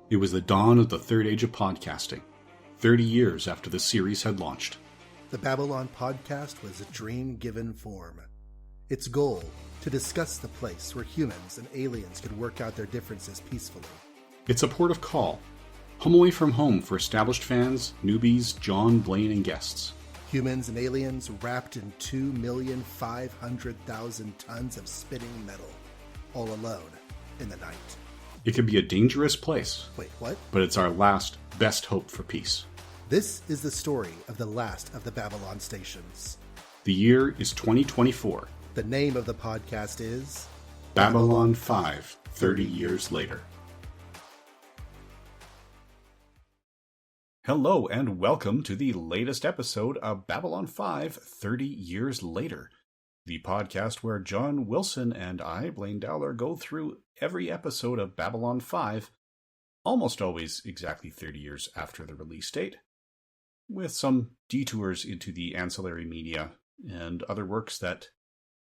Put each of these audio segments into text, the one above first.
It was the dawn of the third age of podcasting, 30 years after the series had launched. The Babylon Podcast was a dream given form. Its goal, to discuss the place where humans and aliens could work out their differences peacefully. It's a port of call, home away from home for established fans, newbies, John, Blaine, and guests. Humans and aliens wrapped in 2,500,000 tons of spinning metal, all alone in the night. It can be a dangerous place. Wait, what? But it's our last, best hope for peace. This is the story of the last of the Babylon stations. The year is 2024. The name of the podcast is Babylon 5, 30 years later. Hello and welcome to the latest episode of Babylon 5, 30 years later. The podcast where John Wilson and I, Blaine Dowler, go through every episode of Babylon 5, almost always exactly 30 years after the release date, with some detours into the ancillary media and other works that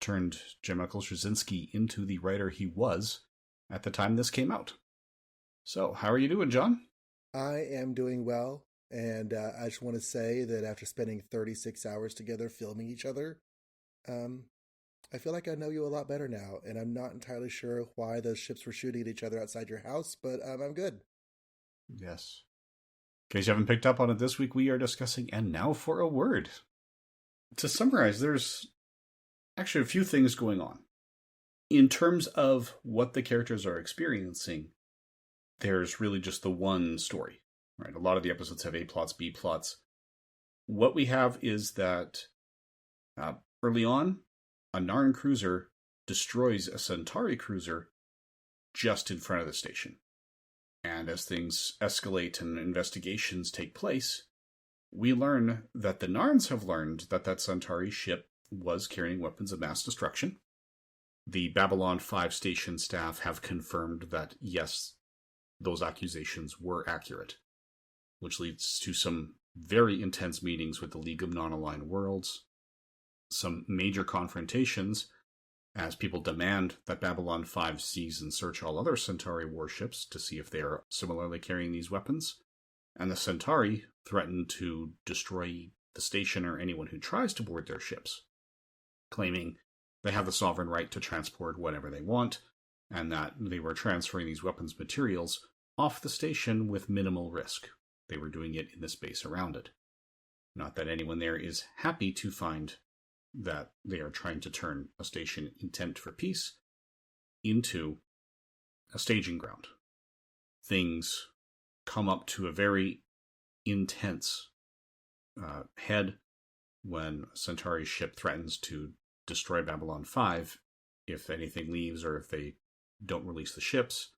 turned J. Michael Straczynski into the writer he was at the time this came out. So, how are you doing, John? I am doing well, and I just want to say that after spending 36 hours together filming each other, I feel like I know you a lot better now, and I'm not entirely sure why those ships were shooting at each other outside your house, but I'm good. Yes. In case you haven't picked up on it, this week we are discussing And Now for a Word. To summarize, there's actually a few things going on. In terms of what the characters are experiencing, there's really just the one story, right? A lot of the episodes have A plots, B plots. What we have is that early on, a Narn cruiser destroys a Centauri cruiser just in front of the station. And as things escalate and investigations take place, we learn that the Narns have learned that that Centauri ship was carrying weapons of mass destruction. The Babylon 5 station staff have confirmed that, yes, those accusations were accurate, which leads to some very intense meetings with the League of Non-Aligned Worlds, some major confrontations as people demand that Babylon 5 seize and search all other Centauri warships to see if they are similarly carrying these weapons, and the Centauri threaten to destroy the station or anyone who tries to board their ships, claiming they have the sovereign right to transport whatever they want, and that they were transferring these weapons materials off the station with minimal risk. They were doing it in the space around it. Not that anyone there is happy to find that they are trying to turn a station intent for peace into a staging ground. Things come up to a very intense head when Centauri's ship threatens to destroy Babylon 5 if anything leaves or if they don't release the ships.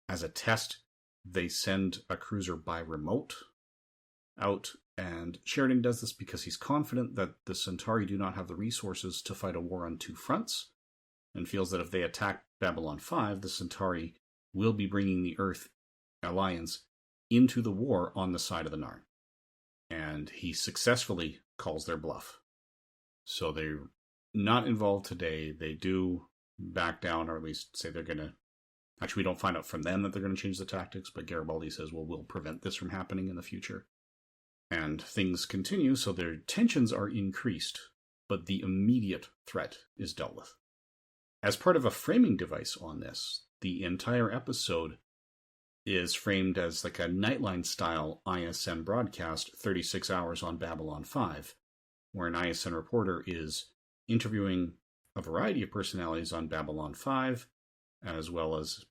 As a test, they send a cruiser by remote out, and Sheridan does this because he's confident that the Centauri do not have the resources to fight a war on two fronts, and feels that if they attack Babylon 5, the Centauri will be bringing the Earth Alliance into the war on the side of the Narn. And he successfully calls their bluff. So they're not involved today. They do back down, or at least say they're going to... Actually, we don't find out from them that they're going to change the tactics, but Garibaldi says, well, we'll prevent this from happening in the future. And things continue, so their tensions are increased, but the immediate threat is dealt with. As part of a framing device on this, the entire episode is framed as like a Nightline-style ISN broadcast, 36 hours on Babylon 5, where an ISN reporter is interviewing a variety of personalities on Babylon 5, as well as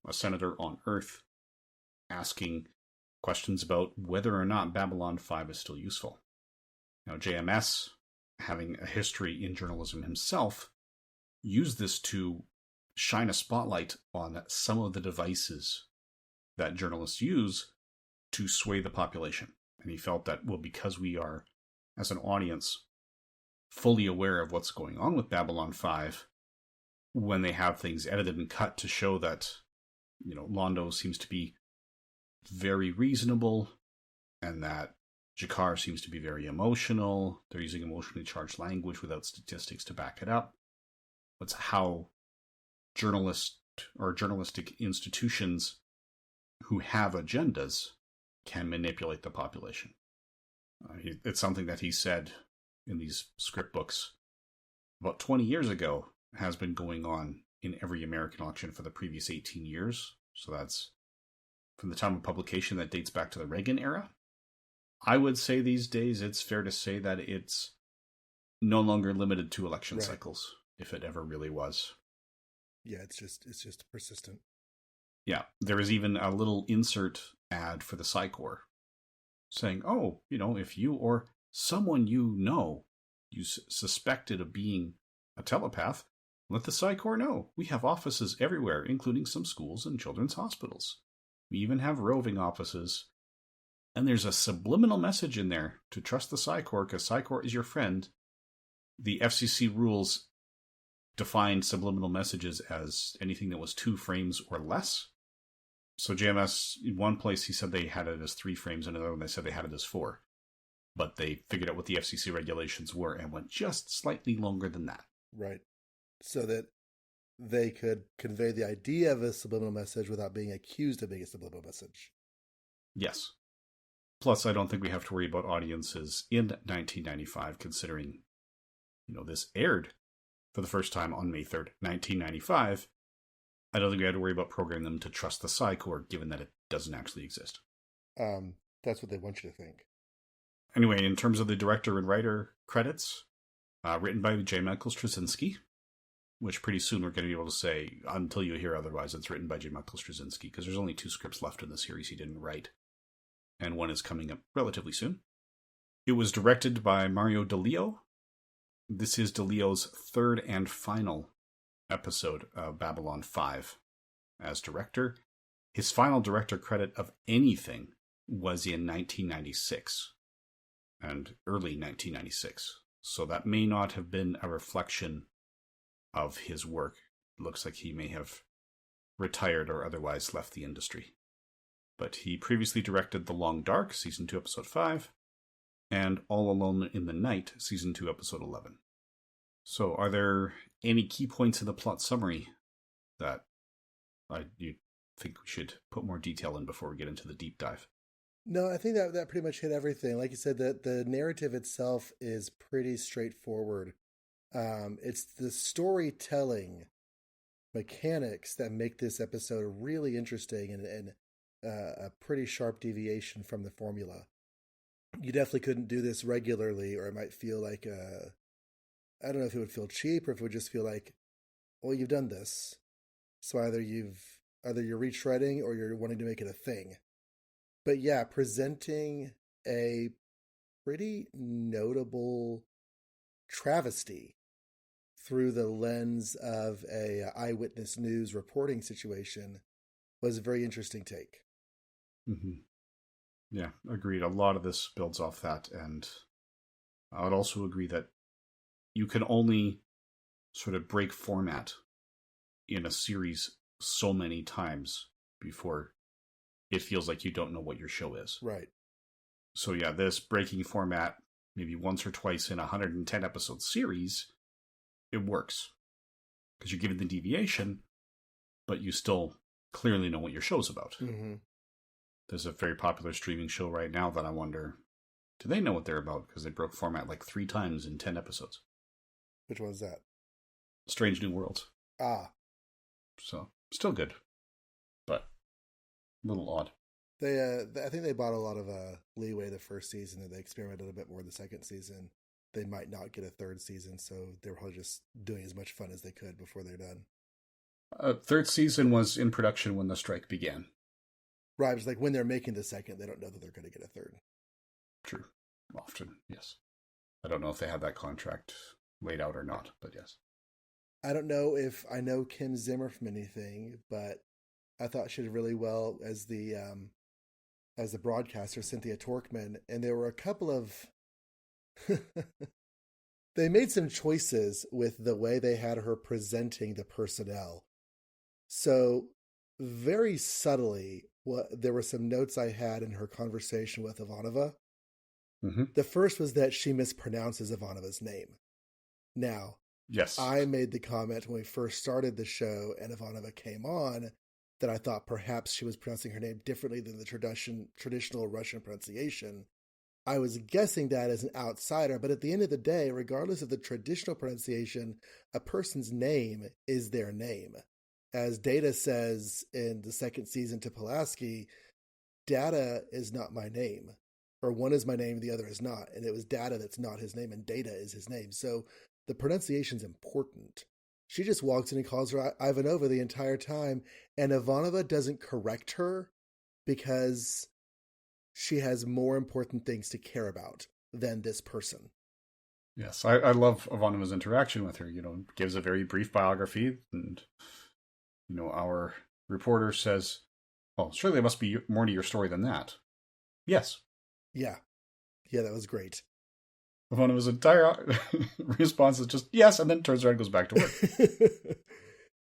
a senator on Earth, asking questions about whether or not Babylon 5 is still useful. Now, JMS, having a history in journalism himself, used this to shine a spotlight on some of the devices that journalists use to sway the population. And he felt that, well, because we are, as an audience, fully aware of what's going on with Babylon 5, when they have things edited and cut to show that, Londo seems to be very reasonable, and that G'Kar seems to be very emotional. They're using emotionally charged language without statistics to back it up. That's how journalistic institutions who have agendas can manipulate the population. It's something that he said in these script books about 20 years ago, has been going on in every American election for the previous 18 years. So that's from the time of publication that dates back to the Reagan era. I would say these days it's fair to say that it's no longer limited to election cycles, if it ever really was. Yeah, it's just persistent. Yeah, there is even a little insert ad for the Psi Corps saying, oh, if you or someone you suspected of being a telepath, let the Psi Corps know. We have offices everywhere, including some schools and children's hospitals. We even have roving offices. And there's a subliminal message in there to trust the Psi Corps, because Psi Corps is your friend. The FCC rules define subliminal messages as anything that was 2 frames or less. So JMS, in one place, he said they had it as 3 frames, and another one they said they had it as 4. But they figured out what the FCC regulations were and went just slightly longer than that. Right. So that they could convey the idea of a subliminal message without being accused of being a subliminal message. Yes. Plus, I don't think we have to worry about audiences in 1995, considering, this aired for the first time on May 3rd, 1995. I don't think we had to worry about programming them to trust the Psi Corps, given that it doesn't actually exist. That's what they want you to think. Anyway, in terms of the director and writer credits, written by J. Michael Straczynski, which pretty soon we're going to be able to say, until you hear otherwise, it's written by J. Michael Straczynski, because there's only 2 scripts left in the series he didn't write, and one is coming up relatively soon. It was directed by Mario DeLeo. This is DeLeo's 3rd and final episode of Babylon 5 as director. His final director credit of anything was in 1996, and early 1996. So that may not have been a reflection of his work. It looks like he may have retired or otherwise left the industry. But he previously directed The Long Dark, Season 2, Episode 5, and All Alone in the Night, Season 2, Episode 11. So are there any key points in the plot summary that you think we should put more detail in before we get into the deep dive? No, I think that pretty much hit everything. Like you said, the narrative itself is pretty straightforward. It's the storytelling mechanics that make this episode really interesting and a pretty sharp deviation from the formula. You definitely couldn't do this regularly, or it might feel like I don't know if it would feel cheap or if it would just feel like, well, you've done this, so either you're retreading or you're wanting to make it a thing. But yeah, presenting a pretty notable travesty through the lens of a eyewitness news reporting situation was a very interesting take. Mm-hmm. Yeah, agreed. A lot of this builds off that, and I would also agree that you can only sort of break format in a series so many times before it feels like you don't know what your show is. Right. So yeah, this breaking format maybe once or twice in a 110 episode series, it works. Because you're given the deviation, but you still clearly know what your show's about. Mm-hmm. There's a very popular streaming show right now that I wonder, do they know what they're about? Because they broke format like 3 times in 10 episodes. Which one's that? Strange New Worlds. Ah. So, still good. But a little odd. I think they bought a lot of leeway the first season, and they experimented a bit more the second season. They might not get a 3rd season, so they're probably just doing as much fun as they could before they're done. 3rd season was in production when the strike began. Right, it's like when they're making the 2nd, they don't know that they're going to get a 3rd. True. Often, yes. I don't know if they have that contract laid out or not, but yes. I don't know if I know Kim Zimmer from anything, but I thought she did really well as the broadcaster, Cynthia Torkman, and there were a couple of they made some choices with the way they had her presenting the personnel. So very subtly, there were some notes I had in her conversation with Ivanova. Mm-hmm. The first was that she mispronounces Ivanova's name. Now, yes, I made the comment when we first started the show and Ivanova came on that I thought perhaps she was pronouncing her name differently than the traditional Russian pronunciation. I was guessing that as an outsider, but at the end of the day, regardless of the traditional pronunciation, a person's name is their name. As Data says in the second season to Pulaski, Data is not my name. Or one is my name, the other is not. And it was Data that's not his name, and Data is his name. So the pronunciation's important. She just walks in and calls her Ivanova the entire time, and Ivanova doesn't correct her because she has more important things to care about than this person. Yes, I love Ivanova's interaction with her. Gives a very brief biography, and our reporter says, "Well, surely there must be more to your story than that." Yes. Yeah, that was great. Ivanova's entire response is just yes, and then turns around and goes back to work.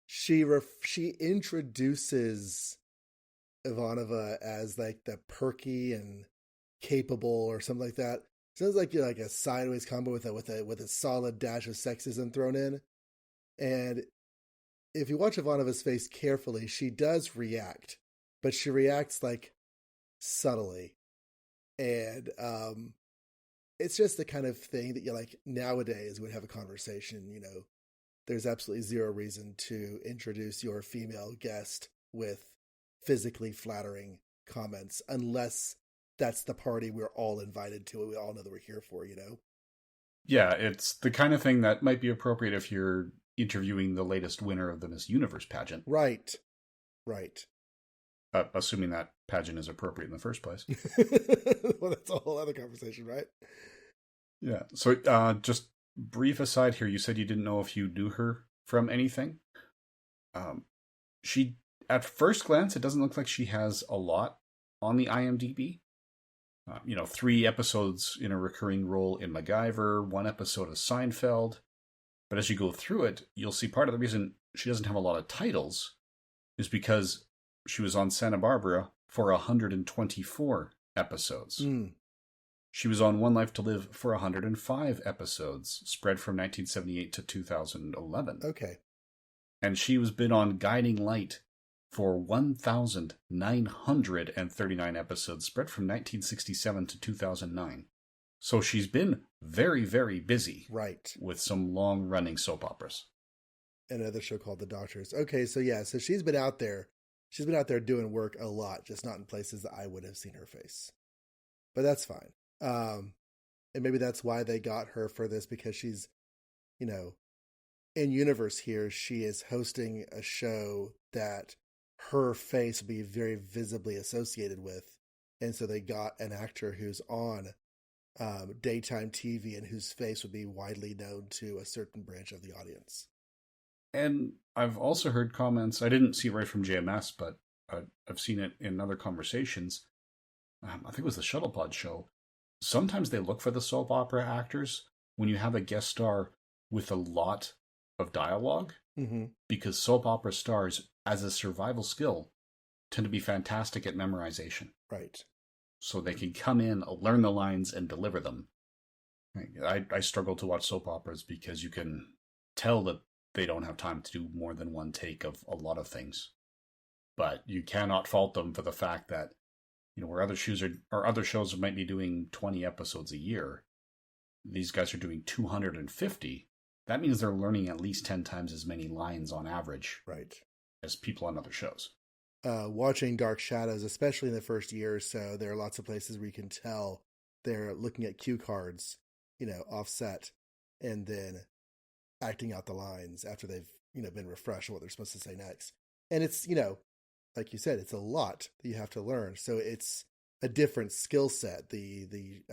She introduces Ivanova as like the perky and capable or something like that. Sounds like you're like a sideways combo with a solid dash of sexism thrown in. And if you watch Ivanova's face carefully, she does react, but she reacts like subtly. And it's just the kind of thing that you like nowadays would have a conversation, there's absolutely zero reason to introduce your female guest with physically flattering comments unless that's the party we're all invited to and we all know that we're here for, Yeah, it's the kind of thing that might be appropriate if you're interviewing the latest winner of the Miss Universe pageant. Right. Assuming that pageant is appropriate in the first place. Well, that's a whole other conversation, right? Yeah. So just brief aside here, you said you didn't know if you knew her from anything. She, at first glance, it doesn't look like she has a lot on the IMDb. 3 episodes in a recurring role in MacGyver, 1 episode of Seinfeld. But as you go through it, you'll see part of the reason she doesn't have a lot of titles is because she was on Santa Barbara for 124 episodes. She was on One Life to Live for 105 episodes, spread from 1978 to 2011. Okay. And she was been on Guiding Light for 1,939 episodes, spread from 1967 to 2009. So she's been very, very busy. Right. With some long-running soap operas. Another show called The Doctors. Okay, so yeah, so she's been out there. She's been out there doing work a lot, just not in places that I would have seen her face. But that's fine. And maybe that's why they got her for this, because she's, in universe here, she is hosting a show that her face will be very visibly associated with. And so they got an actor who's on daytime TV and whose face would be widely known to a certain branch of the audience. And I've also heard comments, I didn't see it right from JMS, but I've seen it in other conversations. I think it was the Shuttlepod show. Sometimes they look for the soap opera actors when you have a guest star with a lot of dialogue, because soap opera stars, as a survival skill, tend to be fantastic at memorization. Right. So they can come in, learn the lines, and deliver them. I struggle to watch soap operas because you can tell that they don't have time to do more than one take of a lot of things. But you cannot fault them for the fact that, where other shows might be doing 20 episodes a year, these guys are doing 250. That means they're learning at least 10 times as many lines on average, right, as people on other shows. Watching Dark Shadows, especially in the first year or so, there are lots of places where you can tell they're looking at cue cards, offset, and then acting out the lines after they've, been refreshed on what they're supposed to say next. And it's, like you said, it's a lot that you have to learn. So it's a different skill set. The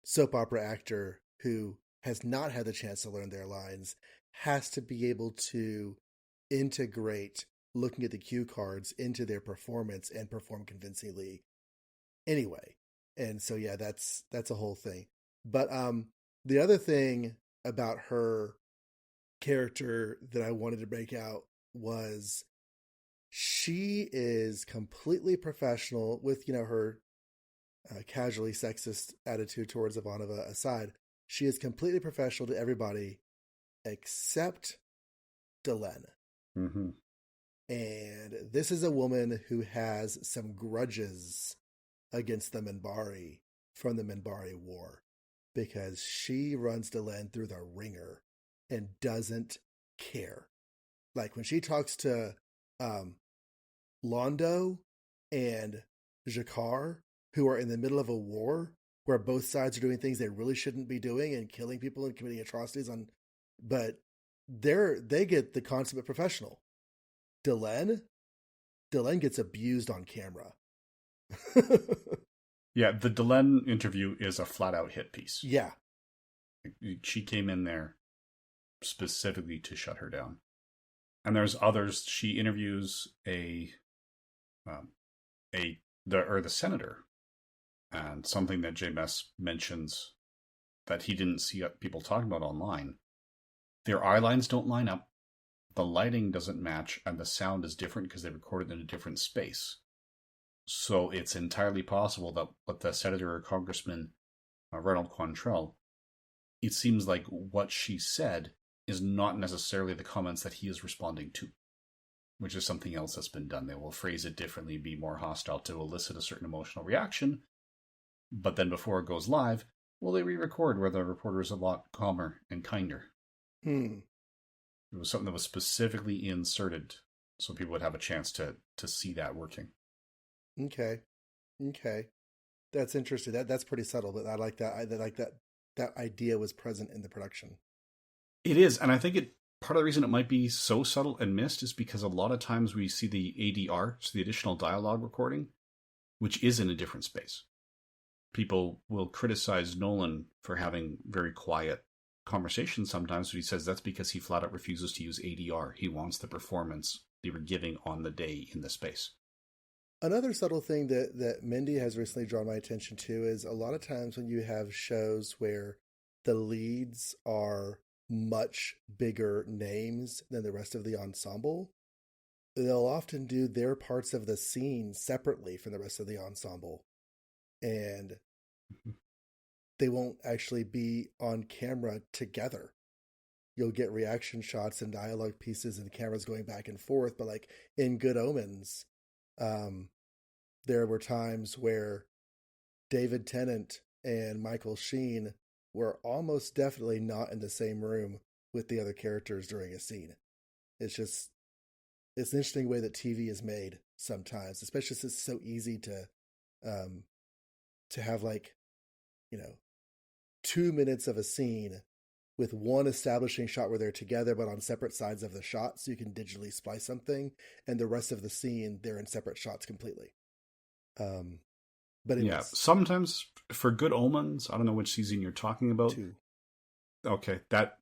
soap opera actor who has not had the chance to learn their lines has to be able to integrate looking at the cue cards into their performance and perform convincingly anyway. And so, yeah, that's a whole thing. But the other thing about her character that I wanted to break out was she is completely professional with, her casually sexist attitude towards Ivanova aside. She is completely professional to everybody except Delenn. And this is a woman who has some grudges against the Minbari from the Minbari War because she runs Delenn through the ringer and doesn't care. Like when she talks to Londo and G'Kar, who are in the middle of a war where both sides are doing things they really shouldn't be doing and killing people and committing atrocities on, but they get the consummate professional. Delenn gets abused on camera. Yeah, the Delenn interview is a flat out hit piece. Yeah. She came in there specifically to shut her down. And there's others. She interviews the senator, and something that JMS mentions that he didn't see people talking about online. Their eye lines don't line up, the lighting doesn't match, and the sound is different because they recorded in a different space. So it's entirely possible that what the senator or congressman, Ronald Quantrell, it seems like what she said is not necessarily the comments that he is responding to, which is something else that's been done. They will phrase it differently, be more hostile to elicit a certain emotional reaction, but then before it goes live, well, they re-record where the reporter is a lot calmer and kinder. It was something that was specifically inserted so people would have a chance to see that working. Okay. That's interesting. That's pretty subtle, but I like that. I like that idea was present in the production. It is, and I think part of the reason it might be so subtle and missed is because a lot of times we see the ADR, so the additional dialogue recording, which is in a different space. People will criticize Nolan for having very quiet conversations sometimes, but he says that's because he flat out refuses to use ADR. He wants the performance they were giving on the day in the space. Another subtle thing that Mindy has recently drawn my attention to is a lot of times when you have shows where the leads are much bigger names than the rest of the ensemble, they'll often do their parts of the scene separately from the rest of the ensemble. And they won't actually be on camera together. You'll get reaction shots and dialogue pieces and cameras going back and forth, but like in Good Omens, there were times where David Tennant and Michael Sheen were almost definitely not in the same room with the other characters during a scene. It's an interesting way that TV is made sometimes, especially since it's so easy to have 2 minutes of a scene with one establishing shot where they're together but on separate sides of the shot, so you can digitally splice something, and the rest of the scene they're in separate shots completely. But yeah, sometimes for Good Omens, I don't know which season you're talking about. 2. Okay, that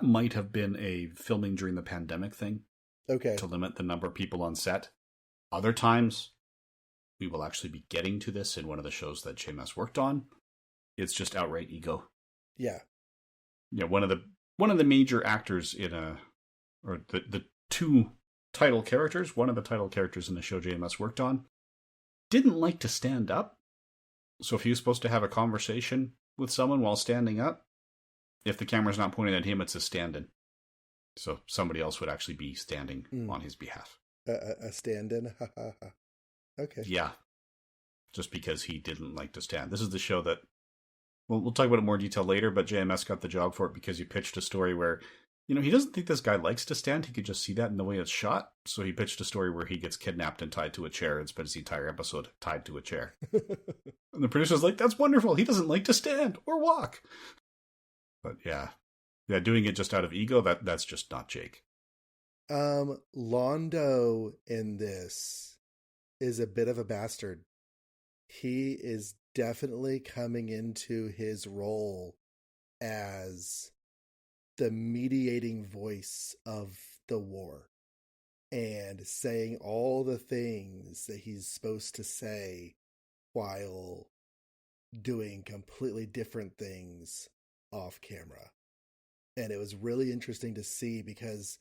might have been a filming during the pandemic thing. Okay, to limit the number of people on set. Other times, we will actually be getting to this in one of the shows that JMS worked on. It's just outright ego. Yeah. Yeah, one of the major actors the two title characters, one of the title characters in the show JMS worked on, didn't like to stand up. So if he was supposed to have a conversation with someone while standing up, if the camera's not pointed at him, it's a stand-in. So somebody else would actually be standing on his behalf. A stand-in? Okay. Yeah. Just because he didn't like to stand. This is the show that, we'll talk about it in more detail later, but JMS got the job for it because he pitched a story where, he doesn't think this guy likes to stand. He could just see that in the way it's shot. So he pitched a story where he gets kidnapped and tied to a chair and spends the entire episode tied to a chair. And the producer's like, that's wonderful. He doesn't like to stand or walk. But yeah, doing it just out of ego, that's just not Jake. Londo in this is a bit of a bastard. He is definitely coming into his role as the mediating voice of the war and saying all the things that he's supposed to say while doing completely different things off camera. And it was really interesting to see because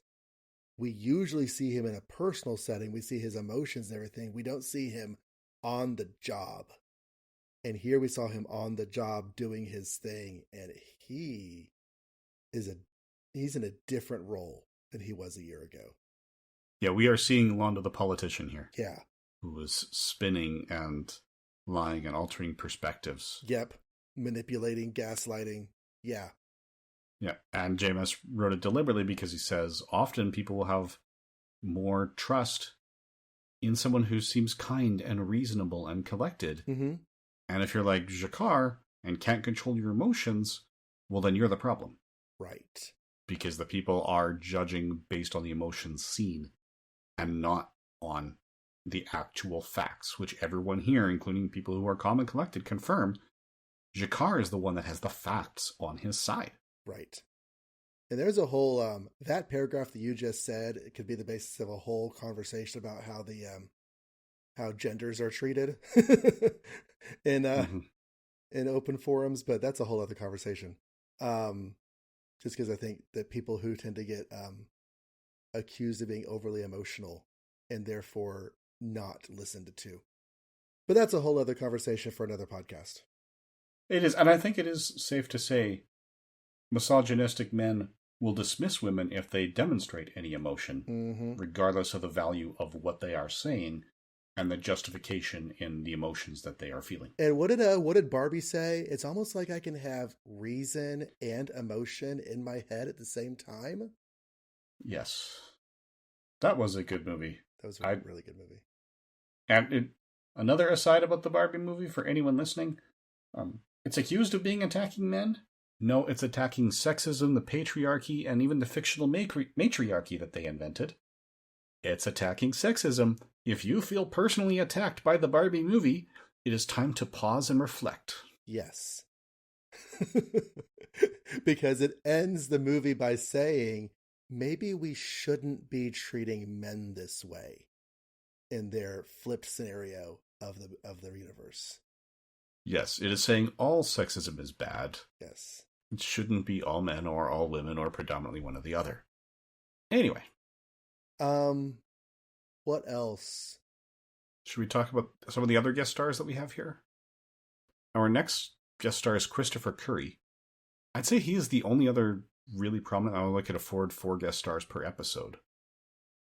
we usually see him in a personal setting. We see his emotions and everything. We don't see him on the job. And here we saw him on the job doing his thing. And he's in a different role than he was a year ago. Yeah, we are seeing Londo the politician here, Yeah. who is spinning and lying and altering perspectives. Yep. Manipulating, gaslighting. Yeah. Yeah, and JMS wrote it deliberately because he says often people will have more trust in someone who seems kind and reasonable and collected. Mm-hmm. And if you're like G'Kar and can't control your emotions, well, then you're the problem. Right. Because the people are judging based on the emotions seen and not on the actual facts, which everyone here, including people who are calm and collected, confirm G'Kar is the one that has the facts on his side. Right. And there's a whole that paragraph that you just said, it could be the basis of a whole conversation about how the how genders are treated in in open forums, but that's a whole other conversation. Just because I think that people who tend to get accused of being overly emotional and therefore not listened to. But that's a whole other conversation for another podcast. It is, and I think it is safe to say misogynistic men will dismiss women if they demonstrate any emotion, regardless of the value of what they are saying and the justification in the emotions that they are feeling. And what did Barbie say? It's almost like I can have reason and emotion in my head at the same time. Yes. That was a good movie. That was a really good movie. And another aside about the Barbie movie for anyone listening, it's accused of being attacking men. No, it's attacking sexism, the patriarchy, and even the fictional matriarchy that they invented. It's attacking sexism. If you feel personally attacked by the Barbie movie, it is time to pause and reflect. Yes. Because it ends the movie by saying, maybe we shouldn't be treating men this way in their flipped scenario of the universe. Yes, it is saying all sexism is bad. Yes. It shouldn't be all men or all women or predominantly one or the other. Anyway. What else? Should we talk about some of the other guest stars that we have here? Our next guest star is Christopher Curry. I'd say he is the only other really prominent. I only could afford 4 guest stars per episode.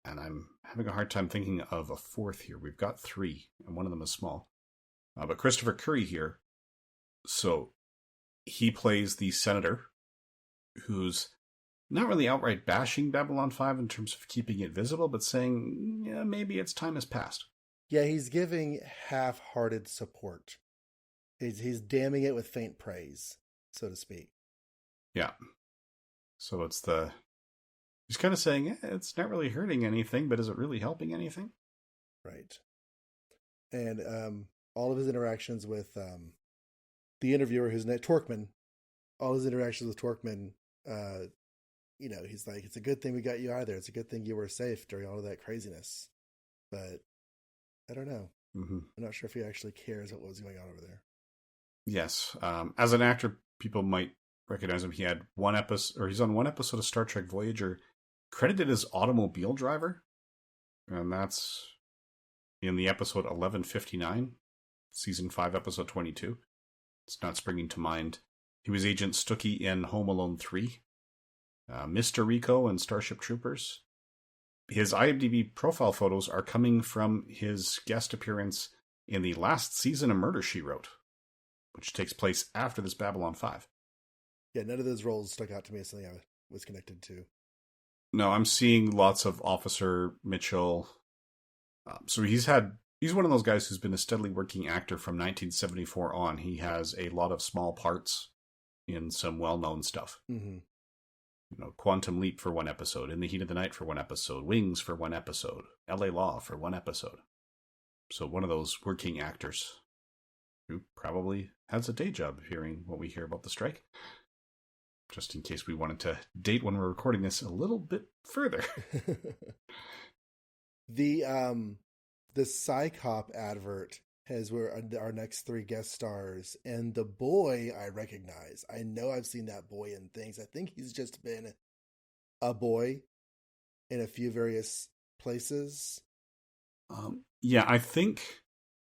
And I'm having a hard time thinking of a fourth here. We've got 3, and one of them is small. But Christopher Curry here, so he plays the senator who's not really outright bashing Babylon 5 in terms of keeping it visible, but saying, yeah, maybe its time has passed. Yeah, he's giving half-hearted support. He's damning it with faint praise, so to speak. Yeah. So he's kind of saying, it's not really hurting anything, but is it really helping anything? Right. And all of his interactions with the interviewer, who's Torkman, all his interactions with Torkman, he's like, it's a good thing we got you out of there. It's a good thing you were safe during all of that craziness. But I don't know. Mm-hmm. I'm not sure if he actually cares what was going on over there. Yes. As an actor, people might recognize him. He had one episode, or he's on one episode of Star Trek Voyager, credited as automobile driver. And that's in the episode 1159, season 5, episode 22. It's not springing to mind. He was Agent Stookie in Home Alone 3, Mr. Rico and Starship Troopers. His IMDb profile photos are coming from his guest appearance in the last season of Murder, She Wrote, which takes place after this Babylon 5. Yeah, none of those roles stuck out to me as something I was connected to. No, I'm seeing lots of Officer Mitchell. So he's one of those guys who's been a steadily working actor from 1974 on. He has a lot of small parts in some well-known stuff. Mm-hmm. Quantum Leap for one episode, In the Heat of the Night for one episode, Wings for one episode, LA Law for one episode. So one of those working actors who probably has a day job hearing what we hear about the strike. Just in case we wanted to date when we're recording this a little bit further. The Psychop advert has where our next 3 guest stars, and the boy I recognize. I know I've seen that boy in things. I think he's just been a boy in a few various places. Yeah, I think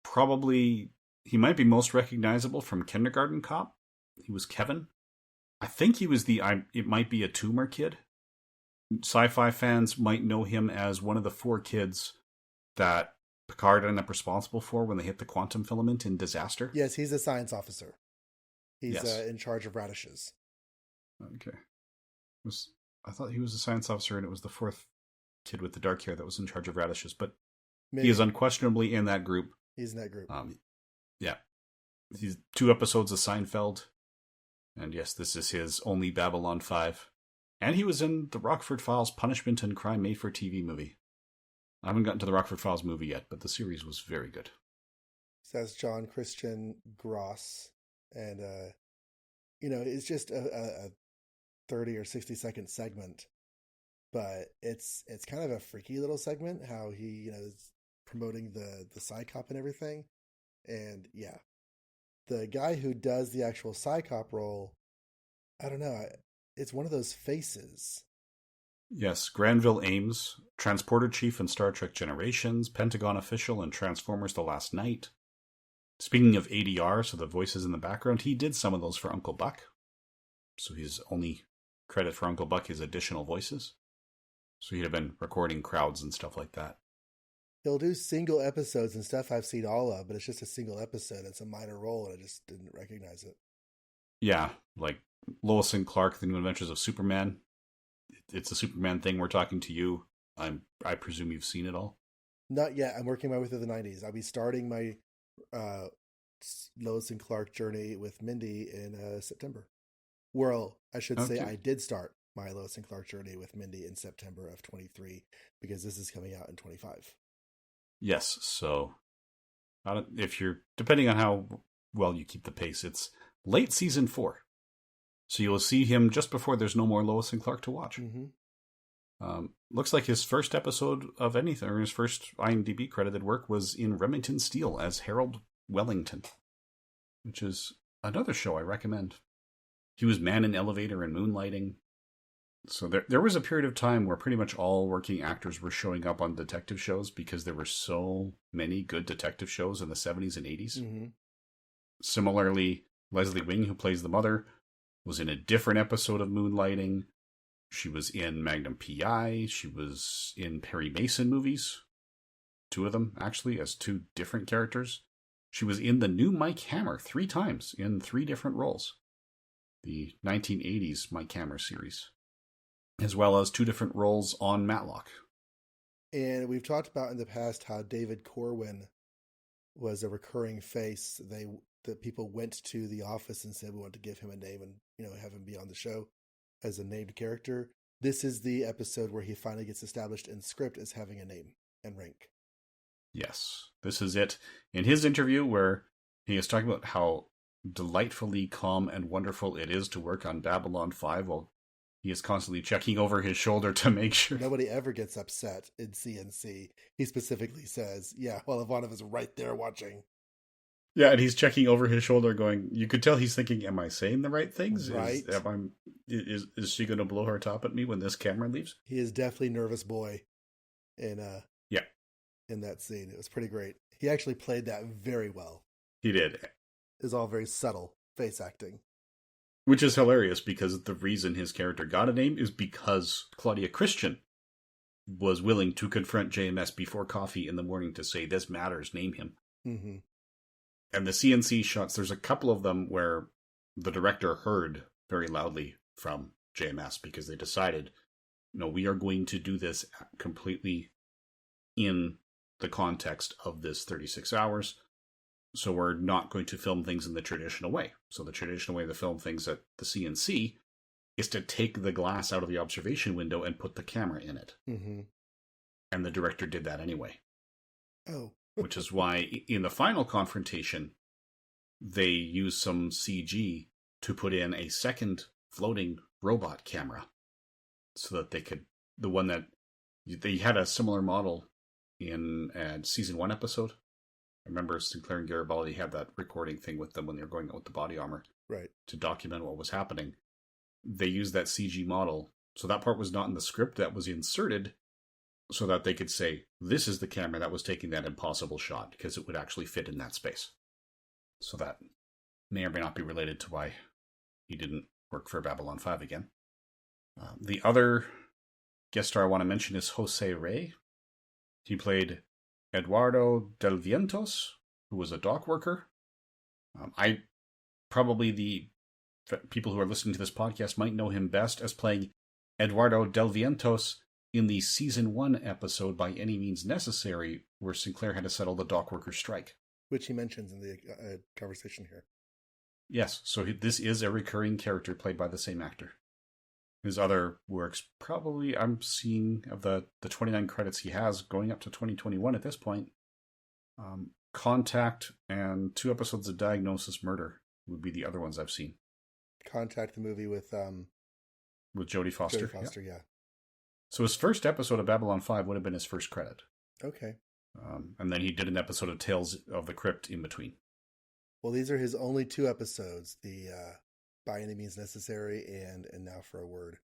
probably he might be most recognizable from Kindergarten Cop. He was Kevin. I think he was it might be a tumor kid. Sci-fi fans might know him as one of the 4 kids that Picard ended up responsible for when they hit the quantum filament in Disaster. Yes, he's a science officer. He's Yes. in charge of radishes. Okay. I thought he was a science officer and it was the 4th kid with the dark hair that was in charge of radishes, but Maybe. he is unquestionably in that group. He's in that group. Yeah. He's 2 episodes of Seinfeld. And yes, this is his only Babylon 5. And he was in the Rockford Files Punishment and Crime made-for-TV movie. I haven't gotten to the Rockford Files movie yet, but the series was very good. So that's John Christian Gross. And, it's just a 30 or 60-second segment. But it's kind of a freaky little segment, how he, is promoting the Psy-Cop and everything. And, yeah. The guy who does the actual Psy-Cop role, I don't know, it's one of those faces. Yes, Granville Ames, Transporter Chief in Star Trek Generations, Pentagon Official in Transformers The Last Night. Speaking of ADR, so the voices in the background, he did some of those for Uncle Buck. So his only credit for Uncle Buck is additional voices. So he'd have been recording crowds and stuff like that. He'll do single episodes and stuff I've seen all of, but it's just a single episode. It's a minor role, and I just didn't recognize it. Yeah, like Lois and Clark, The New Adventures of Superman. It's a Superman thing. We're talking to you. I presume you've seen it all? Not yet. I'm working my way through the 90s. I'll be starting my Lois and Clark journey with Mindy in September. Well, I should say I did start my Lois and Clark journey with Mindy in September of 23, because this is coming out in 25. Yes, so if you're, depending on how well you keep the pace, it's late season 4. So you'll see him just before there's no more Lois and Clark to watch. Mm-hmm. Looks like his first episode of anything, or his first IMDb credited work, was in Remington Steele as Harold Wellington, which is another show I recommend. He was Man in Elevator and Moonlighting. So there was a period of time where pretty much all working actors were showing up on detective shows because there were so many good detective shows in the 70s and 80s. Mm-hmm. Similarly, Leslie Wing, who plays the mother, was in a different episode of Moonlighting. She was in Magnum P.I. She was in Perry Mason movies. 2 of them, actually, as 2 different characters. She was in the new Mike Hammer 3 times in 3 different roles. The 1980s Mike Hammer series. As well as 2 different roles on Matlock. And we've talked about in the past how David Corwin was a recurring face. The people went to the office and said we want to give him a name and have him be on the show as a named character. This is the episode where he finally gets established in script as having a name and rank. Yes, this is it. In his interview where he is talking about how delightfully calm and wonderful it is to work on Babylon 5 while he is constantly checking over his shoulder to make sure. Nobody ever gets upset in CNC. He specifically says, yeah, well, Ivanov is right there watching. Yeah, and he's checking over his shoulder going, you could tell he's thinking, am I saying the right things? Right. Is she going to blow her top at me when this camera leaves? He is definitely nervous boy in that scene. It was pretty great. He actually played that very well. He did. It was all very subtle face acting. Which is hilarious because the reason his character got a name is because Claudia Christian was willing to confront JMS before coffee in the morning to say, this matters, name him. Mm-hmm. And the CNC shots, there's a couple of them where the director heard very loudly from JMS because they decided, we are going to do this completely in the context of this 36 hours. So we're not going to film things in the traditional way. So the traditional way to film things at the CNC is to take the glass out of the observation window and put the camera in it. Mm-hmm. And the director did that anyway. Oh. Which is why in the final confrontation, they used some CG to put in a second floating robot camera. So that they could, they had a similar model in a season 1 episode. I remember Sinclair and Garibaldi had that recording thing with them when they were going out with the body armor. Right. To document what was happening. They used that CG model. So that part was not in the script, that was inserted so that they could say, this is the camera that was taking that impossible shot, because it would actually fit in that space. So that may or may not be related to why he didn't work for Babylon 5 again. The other guest star I want to mention is Jose Rey. He played Eduardo Del Vientos, who was a dock worker. The people who are listening to this podcast might know him best as playing Eduardo Del Vientos in the season 1 episode By Any Means Necessary, where Sinclair had to settle the dock workers' strike. Which he mentions in the conversation here. Yes, so this is a recurring character played by the same actor. His other works, probably, I'm seeing of the 29 credits he has, going up to 2021 at this point. Contact and 2 episodes of Diagnosis Murder would be the other ones I've seen. Contact, the movie with Jodie Foster. Jodie Foster, yeah. So his first episode of Babylon 5 would have been his first credit. Okay. And then he did an episode of Tales of the Crypt in between. Well, these are his only 2 episodes. The By Any Means Necessary and Now for a Word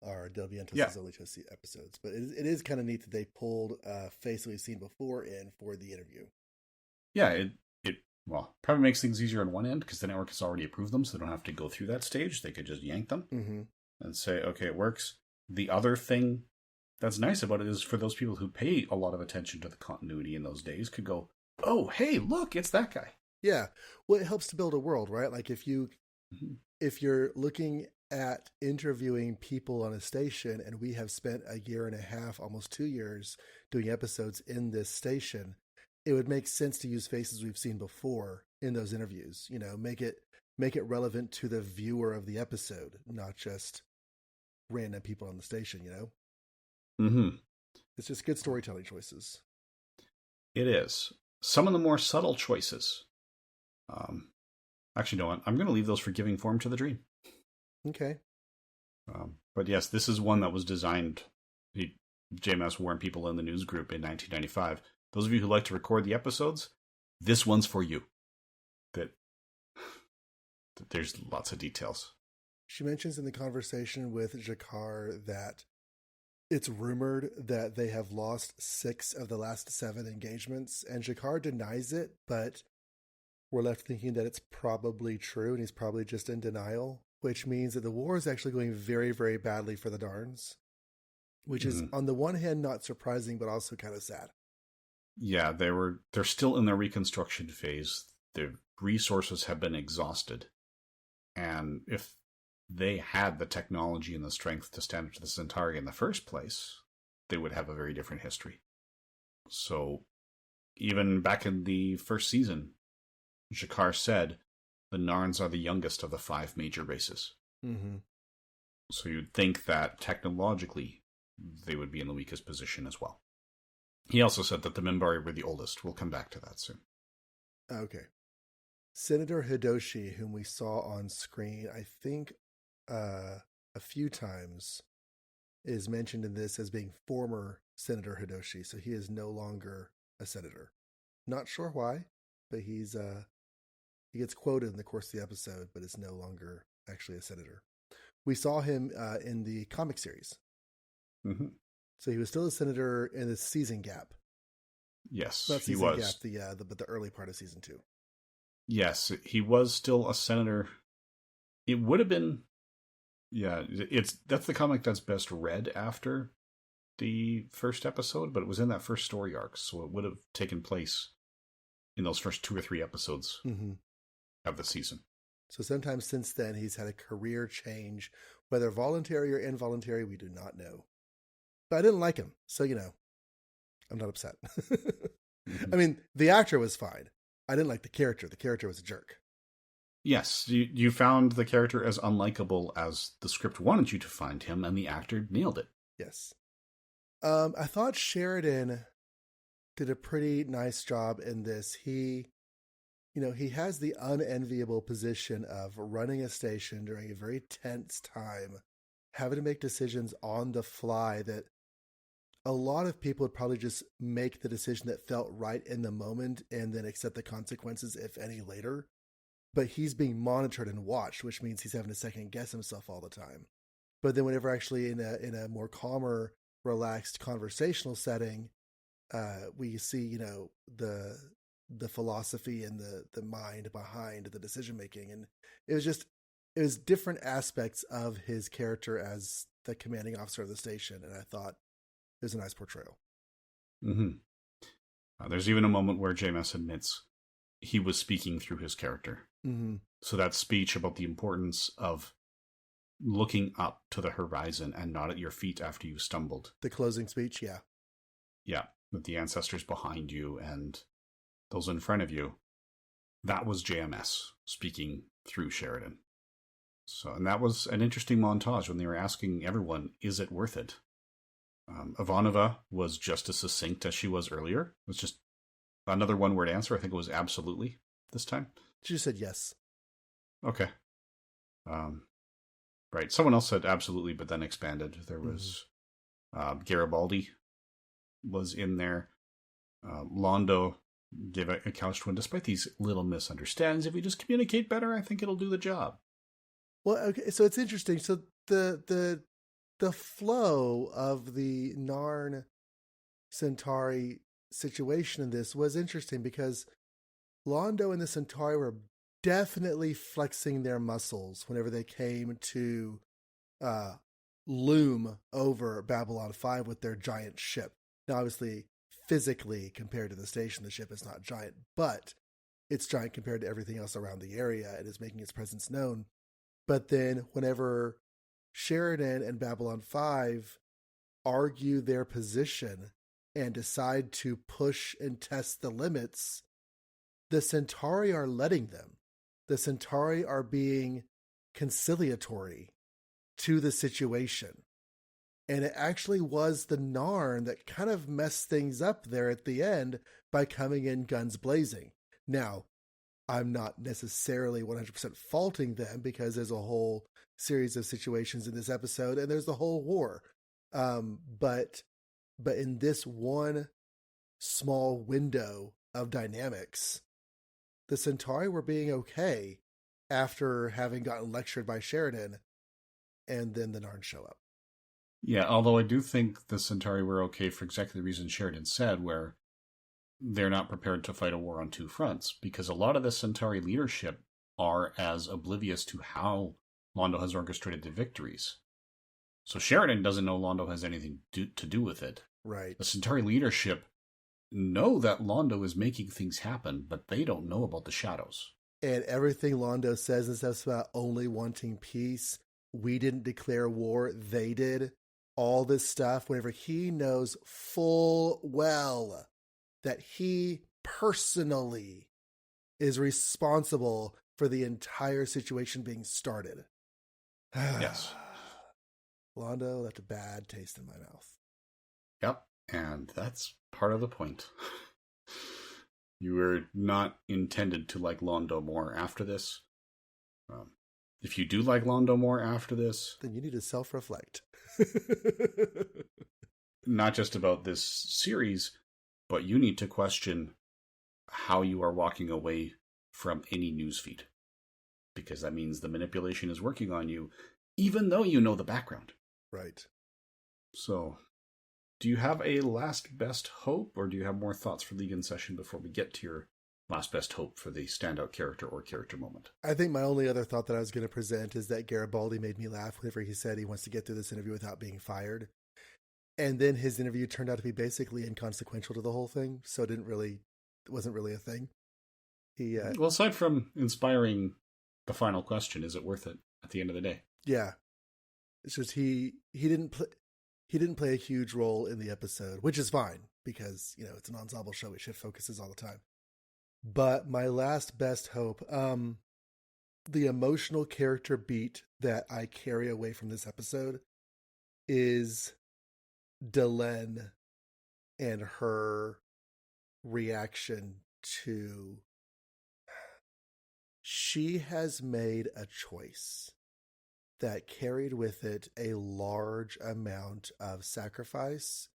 are Del Vientos' only 2 episodes. But it is kind of neat that they pulled a face that we've seen before in for the interview. Yeah, it probably makes things easier on one end because the network has already approved them, so they don't have to go through that stage. They could just yank them and say, okay, it works. The other thing that's nice about it is for those people who pay a lot of attention to the continuity in those days could go, oh, hey, look, it's that guy. Yeah. Well, it helps to build a world, right? Like if you're looking at interviewing people on a station, and we have spent a year and a half, almost 2 years, doing episodes in this station, it would make sense to use faces we've seen before in those interviews. You know, make it relevant to the viewer of the episode, not just random people on the station. You know, it's just good storytelling choices. It is. Some of the more subtle choices. Actually, no, I'm going to leave those for Giving Form to the Dream. Okay. But yes, this is one that was designed. JMS warned people in the news group in 1995. Those of you who like to record the episodes, this one's for you. That there's lots of details. She mentions in the conversation with G'Kar that it's rumored that they have lost 6 of the last 7 engagements, and G'Kar denies it, but we're left thinking that it's probably true, and he's probably just in denial, which means that the war is actually going very, very badly for the Darns, which is, on the one hand, not surprising, but also kind of sad. Yeah, they're still in their reconstruction phase. Their resources have been exhausted. And if they had the technology and the strength to stand up to the Centauri in the first place, they would have a very different history. So, even back in the first season, G'Kar said the Narns are the youngest of the 5 major races. So you'd think that technologically they would be in the weakest position as well. He also said that the Minbari were the oldest. We'll come back to that soon. Okay. Senator Hidoshi, whom we saw on screen, I think a few times, is mentioned in this as being former Senator Hidoshi, so he is no longer a senator. Not sure why, but he gets quoted in the course of the episode, but is no longer actually a senator. We saw him in the comic series. So he was still a senator in the season gap. Yes, not season he was. Gap, but the early part of season 2. Yes, he was still a senator. It would have been, that's the comic that's best read after the first episode, but it was in that first story arc, so it would have taken place in those first 2 or 3 episodes of the season. So sometime since then, he's had a career change, whether voluntary or involuntary, we do not know. But I didn't like him, so, I'm not upset. I mean, the actor was fine. I didn't like the character. The character was a jerk. Yes, you found the character as unlikable as the script wanted you to find him, and the actor nailed it. Yes. I thought Sheridan did a pretty nice job in this. He has the unenviable position of running a station during a very tense time, having to make decisions on the fly that a lot of people would probably just make the decision that felt right in the moment and then accept the consequences, if any, later. But he's being monitored and watched, which means he's having to second guess himself all the time. But then whenever actually in a more calmer, relaxed conversational setting, we see, the philosophy and the mind behind the decision making. And it was different aspects of his character as the commanding officer of the station, and I thought it was a nice portrayal. Mm-hmm. There's even a moment where JMS admits he was speaking through his character. Mm-hmm. So that speech about the importance of looking up to the horizon and not at your feet after you stumbled. The closing speech, yeah. Yeah, with the ancestors behind you and those in front of you. That was JMS speaking through Sheridan. So, and that was an interesting montage when they were asking everyone, is it worth it? Ivanova was just as succinct as she was earlier. It was just another one-word answer. I think it was absolutely this time. She just said yes. Okay. Right. Someone else said absolutely, but then expanded. There was Garibaldi was in there. Londo gave a couched one. Despite these little misunderstandings, if we just communicate better, I think it'll do the job. Well, okay, so it's interesting. So the flow of the Narn Centauri situation in this was interesting because Londo and the Centauri were definitely flexing their muscles whenever they came to loom over Babylon 5 with their giant ship. Now, obviously, physically, compared to the station, the ship is not giant, but it's giant compared to everything else around the area and is making its presence known. But then whenever Sheridan and Babylon 5 argue their position and decide to push and test the limits, the Centauri are letting them. The Centauri are being conciliatory to the situation. And it actually was the Narn that kind of messed things up there at the end by coming in guns blazing. Now, I'm not necessarily 100% faulting them because there's a whole series of situations in this episode and there's the whole war. But in this one small window of dynamics, the Centauri were being okay after having gotten lectured by Sheridan, and then the Narn show up. Yeah, although I do think the Centauri were okay for exactly the reason Sheridan said, where they're not prepared to fight a war on two fronts, because a lot of the Centauri leadership are as oblivious to how Londo has orchestrated the victories. So Sheridan doesn't know Londo has anything to do with it. Right. The Centauri leadership know that Londo is making things happen, but they don't know about the shadows. And everything Londo says is stuff about only wanting peace. We didn't declare war, they did. All this stuff, whenever he knows full well that he personally is responsible for the entire situation being started. Yes. Londo left a bad taste in my mouth. Yep, and that's part of the point. You were not intended to like Londo more after this. If you do like Londo more after this, then you need to self-reflect. Not just about this series, but you need to question how you are walking away from any newsfeed. Because that means the manipulation is working on you, even though you know the background. Right. So, do you have a last best hope, or do you have more thoughts for League in Session before we get to your last best hope for the standout character or character moment? I think my only other thought that I was going to present is that Garibaldi made me laugh whenever he said he wants to get through this interview without being fired. And then his interview turned out to be basically inconsequential to the whole thing, so it wasn't really a thing. Well, aside from inspiring the final question, is it worth it at the end of the day? Yeah. It's just he didn't play a huge role in the episode, which is fine because, it's an ensemble show. It shift focuses all the time. But my last best hope, the emotional character beat that I carry away from this episode is Delenn and her reaction to... She has made a choice that carried with it a large amount of sacrifice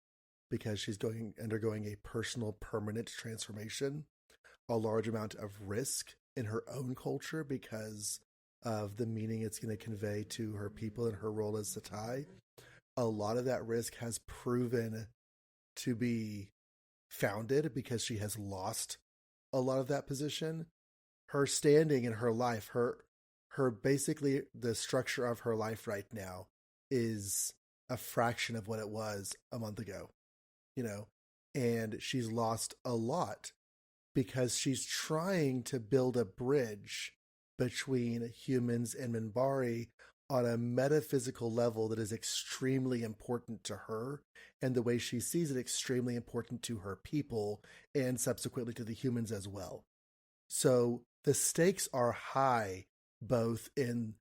because she's undergoing a personal permanent transformation, a large amount of risk in her own culture because of the meaning it's going to convey to her people and her role as Satai. A lot of that risk has proven to be founded because she has lost a lot of that position. Her standing in her life, her basically the structure of her life right now is a fraction of what it was a month ago, you know, and she's lost a lot because she's trying to build a bridge between humans and Minbari on a metaphysical level that is extremely important to her, and the way she sees it extremely important to her people and subsequently to the humans as well. So the stakes are high, both in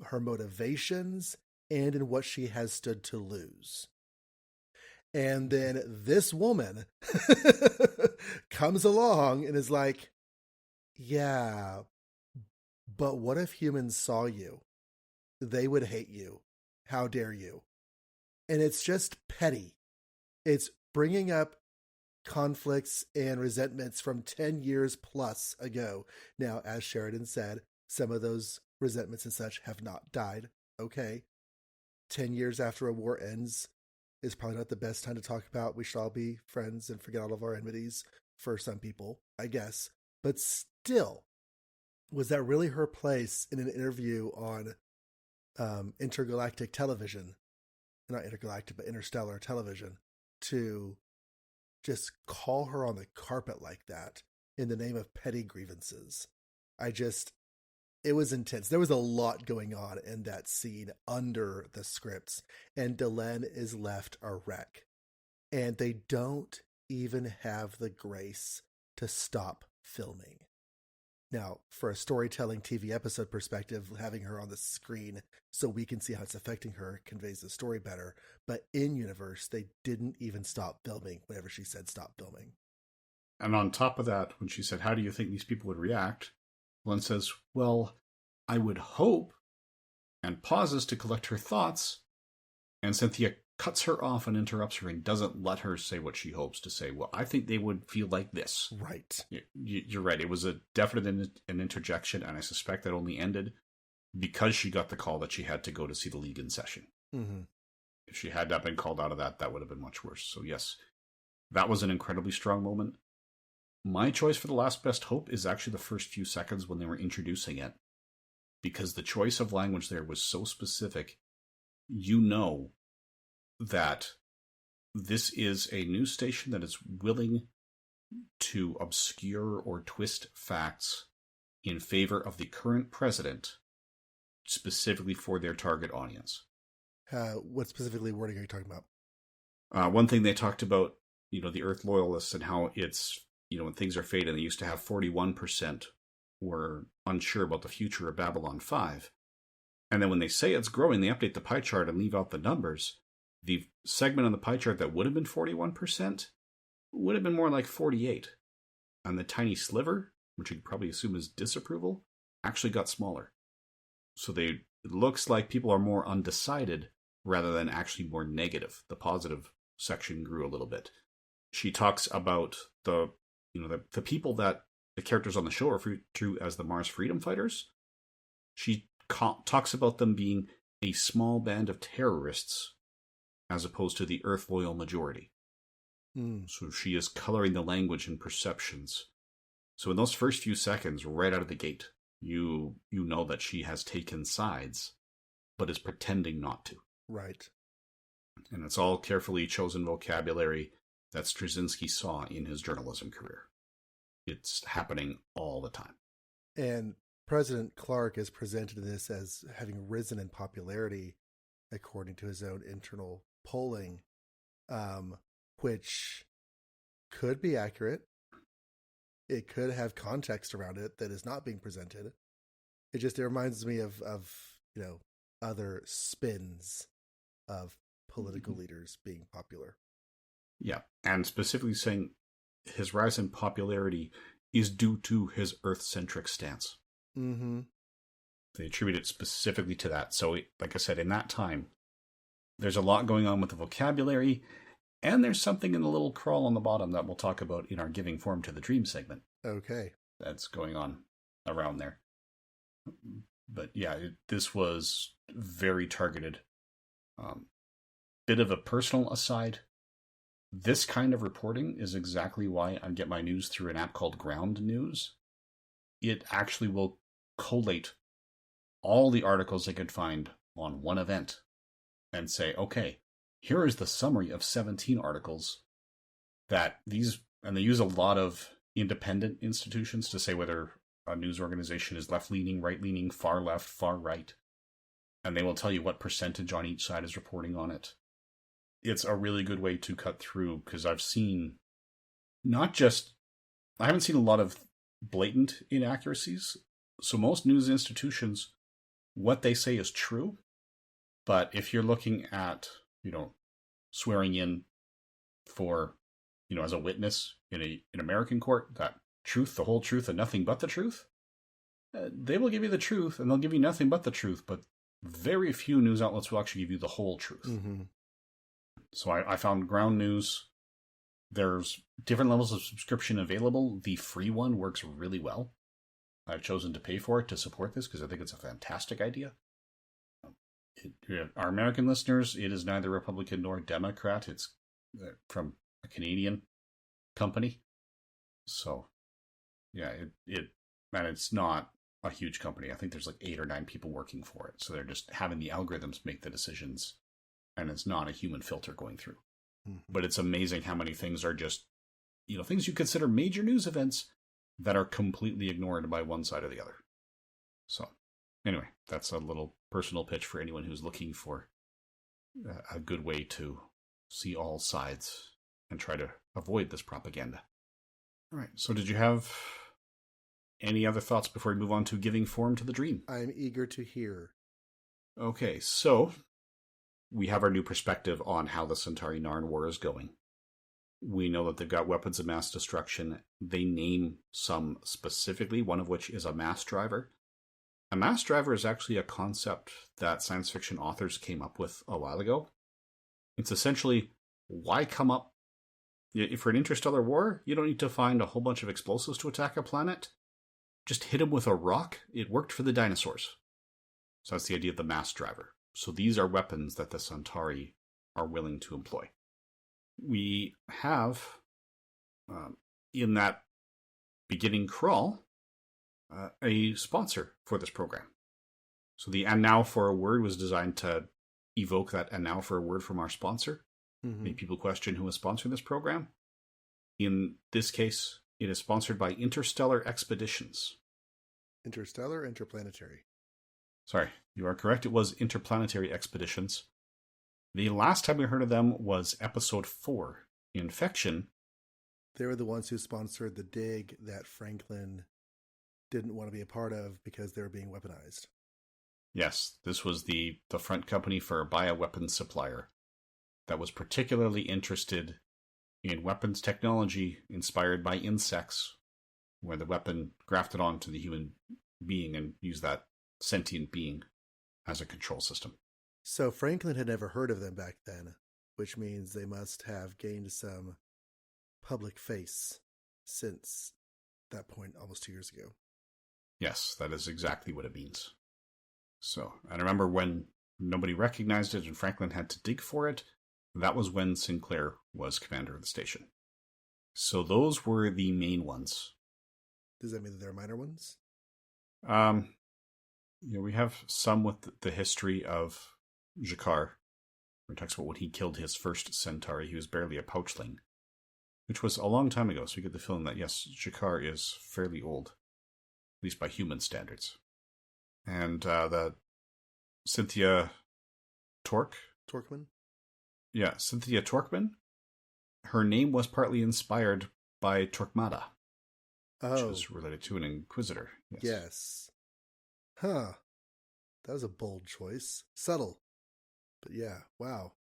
her motivations and in what she has stood to lose. And then this woman comes along and is like, yeah, but what if humans saw you? They would hate you. How dare you? And it's just petty. It's bringing up conflicts and resentments from 10 years plus ago. Now, as Sheridan said, some of those resentments and such have not died. Okay. 10 years after a war ends is probably not the best time to talk about we should all be friends and forget all of our enmities for some people, I guess. But still, was that really her place in an interview on intergalactic television, not intergalactic, but interstellar television, to just call her on the carpet like that in the name of petty grievances? It was intense. There was a lot going on in that scene under the scripts, and Delenn is left a wreck. And they don't even have the grace to stop filming. Now, for a storytelling TV episode perspective, having her on the screen so we can see how it's affecting her conveys the story better. But in universe, they didn't even stop filming whenever she said stop filming. And on top of that, when she said, how do you think these people would react? Delenn says, well, I would hope, and pauses to collect her thoughts. And Cynthia cuts her off and interrupts her and doesn't let her say what she hopes to say. Well, I think they would feel like this. Right. You're right. It was a definite an interjection, and I suspect that only ended because she got the call that she had to go to see the League in session. Mm-hmm. If she had not been called out of that, that would have been much worse. So yes, that was an incredibly strong moment. My choice for the last best hope is actually the first few seconds when they were introducing it, because the choice of language there was so specific. You know that this is a news station that is willing to obscure or twist facts in favor of the current president, specifically for their target audience. What specifically wording are you talking about? One thing they talked about, the Earth loyalists and how it's, when things are fading, they used to have 41% were unsure about the future of Babylon 5. And then when they say it's growing, they update the pie chart and leave out the numbers. The segment on the pie chart that would have been 41% would have been more like 48. And the tiny sliver, which you'd probably assume is disapproval, actually got smaller. So it looks like people are more undecided rather than actually more negative. The positive section grew a little bit. She talks about the people that the characters on the show refer to as the Mars Freedom Fighters. She talks about them being a small band of terrorists as opposed to the Earth loyal majority. So she is coloring the language and perceptions. So in those first few seconds, right out of the gate, you know that she has taken sides, but is pretending not to. Right. And it's all carefully chosen vocabulary that Straczynski saw in his journalism career. It's happening all the time. And President Clark is presented this as having risen in popularity according to his own internal polling, which could be accurate. It could have context around it that is not being presented. It reminds me of other spins of political leaders being popular. Yeah, and specifically saying his rise in popularity is due to his Earth-centric stance. Mm-hmm. They attribute it specifically to that. So, like I said, in that time, there's a lot going on with the vocabulary, and there's something in the little crawl on the bottom that we'll talk about in our Giving Form to the Dream segment. Okay. That's going on around there. But yeah, this was very targeted. Bit of a personal aside. This kind of reporting is exactly why I get my news through an app called Ground News. It actually will collate all the articles I could find on one event and say, okay, here is the summary of 17 articles that these, and they use a lot of independent institutions to say whether a news organization is left-leaning, right-leaning, far left, far right. And they will tell you what percentage on each side is reporting on it. It's a really good way to cut through, because I've seen I haven't seen a lot of blatant inaccuracies. So most news institutions, what they say is true. But if you're looking at, swearing in for, as a witness in an American court, that truth, the whole truth, and nothing but the truth, they will give you the truth, and they'll give you nothing but the truth, but very few news outlets will actually give you the whole truth. Mm-hmm. So I found Ground News, there's different levels of subscription available. The free one works really well. I've chosen to pay for it to support this because I think it's a fantastic idea. Our American listeners, it is neither Republican nor Democrat. It's from a Canadian company. So, yeah, and it's not a huge company. I think there's like 8 or 9 people working for it. So they're just having the algorithms make the decisions, and it's not a human filter going through. Mm-hmm. But it's amazing how many things are just, things you consider major news events that are completely ignored by one side or the other. So, anyway, that's a little personal pitch for anyone who's looking for a good way to see all sides and try to avoid this propaganda. All right, so did you have any other thoughts before we move on to giving form to the dream? I'm eager to hear. Okay, so we have our new perspective on how the Centauri-Narn war is going. We know that they've got weapons of mass destruction. They name some specifically, one of which is a mass driver. A mass driver is actually a concept that science fiction authors came up with a while ago. It's essentially, why come up... For an interstellar war, you don't need to find a whole bunch of explosives to attack a planet. Just hit them with a rock. It worked for the dinosaurs. So that's the idea of the mass driver. So these are weapons that the Centauri are willing to employ. We have, in that beginning crawl, a sponsor for this program. So the "and now for a word" was designed to evoke that "and now for a word" from our sponsor. Mm-hmm. Make people question who is sponsoring this program. In this case, it is sponsored by Interstellar Expeditions. Interstellar, interplanetary. Sorry, you are correct. It was Interplanetary Expeditions. The last time we heard of them was episode 4, Infection. They were the ones who sponsored the dig that Franklin didn't want to be a part of because they were being weaponized. Yes, this was the front company for a bioweapons supplier that was particularly interested in weapons technology inspired by insects, where the weapon grafted onto the human being and used that sentient being as a control system. So Franklin had never heard of them back then, which means they must have gained some public face since that point almost 2 years ago. Yes, that is exactly what it means. So, I remember when nobody recognized it and Franklin had to dig for it, that was when Sinclair was commander of the station. So those were the main ones. Does that mean that there are minor ones? We have some with the history of G'Kar, where he talks about when he killed his first Centauri. He was barely a pouchling, which was a long time ago. So we get the feeling that, yes, G'Kar is fairly old, at least by human standards. And the Cynthia Torkman? Yeah, Cynthia Torkman. Her name was partly inspired by Torquemada, which is related to an inquisitor. Yes. Huh. That was a bold choice. Subtle. But yeah, wow.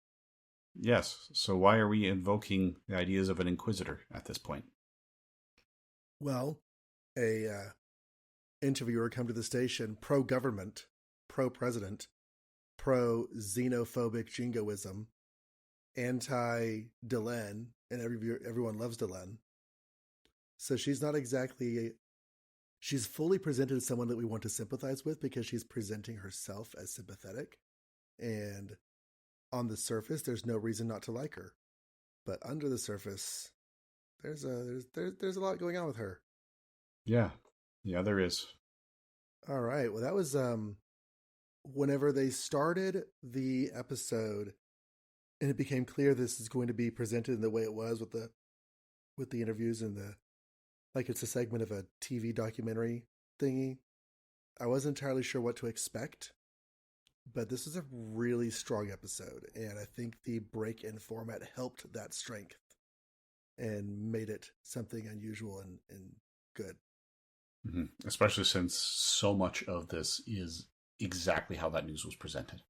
Yes, so why are we invoking the ideas of an inquisitor at this point? Well, a interviewer come to the station, pro-government, pro-president, pro-xenophobic jingoism, anti-Delenn, and everyone loves Delenn. So she's not exactly... She's fully presented as someone that we want to sympathize with because she's presenting herself as sympathetic. And on the surface, there's no reason not to like her. But under the surface, there's a lot going on with her. Yeah, there is. All right. Well, that was whenever they started the episode and it became clear this is going to be presented in the way it was with the interviews and like it's a segment of a TV documentary thingy, I wasn't entirely sure what to expect. But this is a really strong episode, and I think the break-in format helped that strength and made it something unusual and good. Mm-hmm. Especially since so much of this is exactly how that news was presented.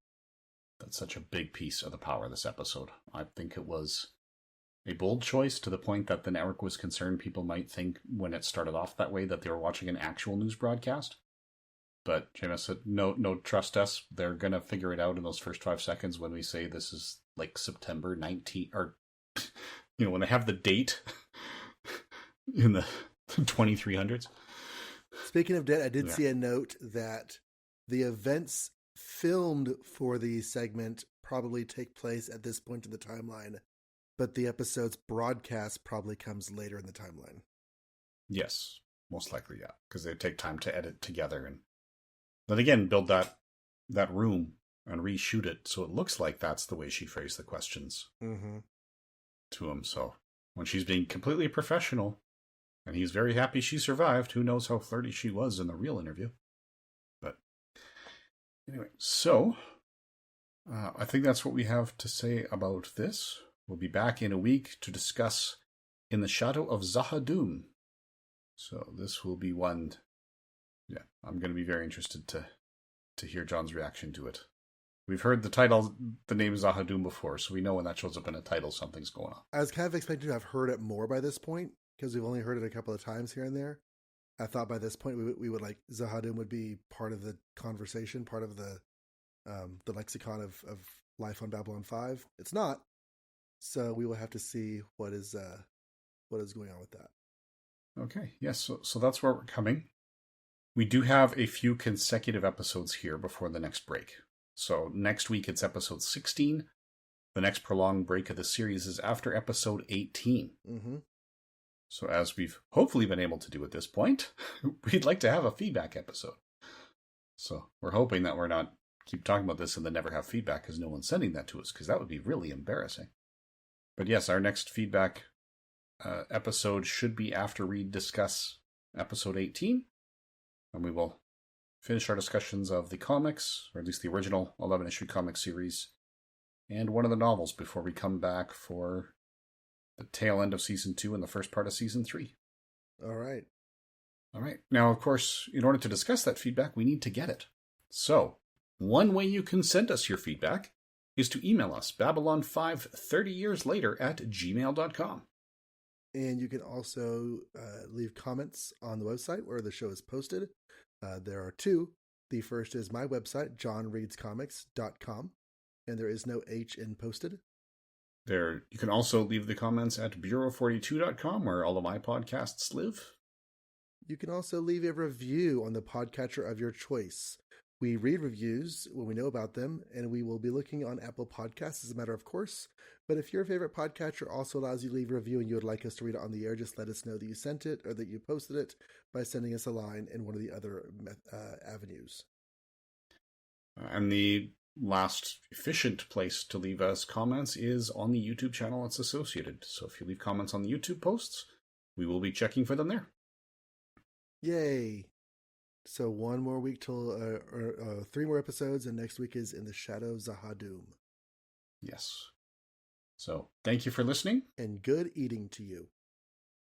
That's such a big piece of the power of this episode. I think it was a bold choice to the point that the network was concerned people might think when it started off that way that they were watching an actual news broadcast. But Jameis said, no, trust us. They're going to figure it out in those first 5 seconds when we say this is like September 19th, or, when they have the date in the 2300s. Speaking of debt, I did see a note that the events filmed for the segment probably take place at this point in the timeline, but the episode's broadcast probably comes later in the timeline. Yes, most likely, yeah, because they take time to edit together and then again build that room and reshoot it so it looks like that's the way she phrased the questions to him. So when she's being completely professional and he's very happy she survived, who knows how flirty she was in the real interview. But anyway, so I think that's what we have to say about this. We'll be back in a week to discuss In the Shadow of Z'ha'dum. So this will be one... Yeah, I'm going to be very interested to hear John's reaction to it. We've heard the name Z'ha'dum before, so we know when that shows up in a title, something's going on. I was kind of expecting to have heard it more by this point, because we've only heard it a couple of times here and there. I thought by this point we would like Z'ha'dum would be part of the conversation, part of the lexicon of life on Babylon 5. It's not, so we will have to see what is going on with that. Okay, yes, so that's where we're coming. We do have a few consecutive episodes here before the next break. So next week it's episode 16. The next prolonged break of the series is after episode 18. Mm-hmm. So as we've hopefully been able to do at this point, we'd like to have a feedback episode. So we're hoping that we're not keep talking about this and then never have feedback because no one's sending that to us, because that would be really embarrassing. But yes, our next feedback episode should be after we discuss episode 18. And we will finish our discussions of the comics, or at least the original 11-issue comic series, and one of the novels before we come back for the tail end of Season 2 and the first part of Season 3. All right. Now, of course, in order to discuss that feedback, we need to get it. So, one way you can send us your feedback is to email us, babylon530yearslater@gmail.com. And you can also leave comments on the website where the show is posted. There are two. The first is my website, johnreadscomics.com, and there is no H in posted. There, you can also leave the comments at bureau42.com, where all of my podcasts live. You can also leave a review on the podcatcher of your choice. We read reviews when we know about them, and we will be looking on Apple Podcasts as a matter of course. But if your favorite podcatcher also allows you to leave a review and you would like us to read it on the air, just let us know that you sent it or that you posted it by sending us a line in one of the other avenues. And the last efficient place to leave us comments is on the YouTube channel that's associated. So if you leave comments on the YouTube posts, we will be checking for them there. Yay! So one more week till 3 more episodes, and next week is In the Shadow of Z'ha'dum. Yes. So thank you for listening. And good eating to you.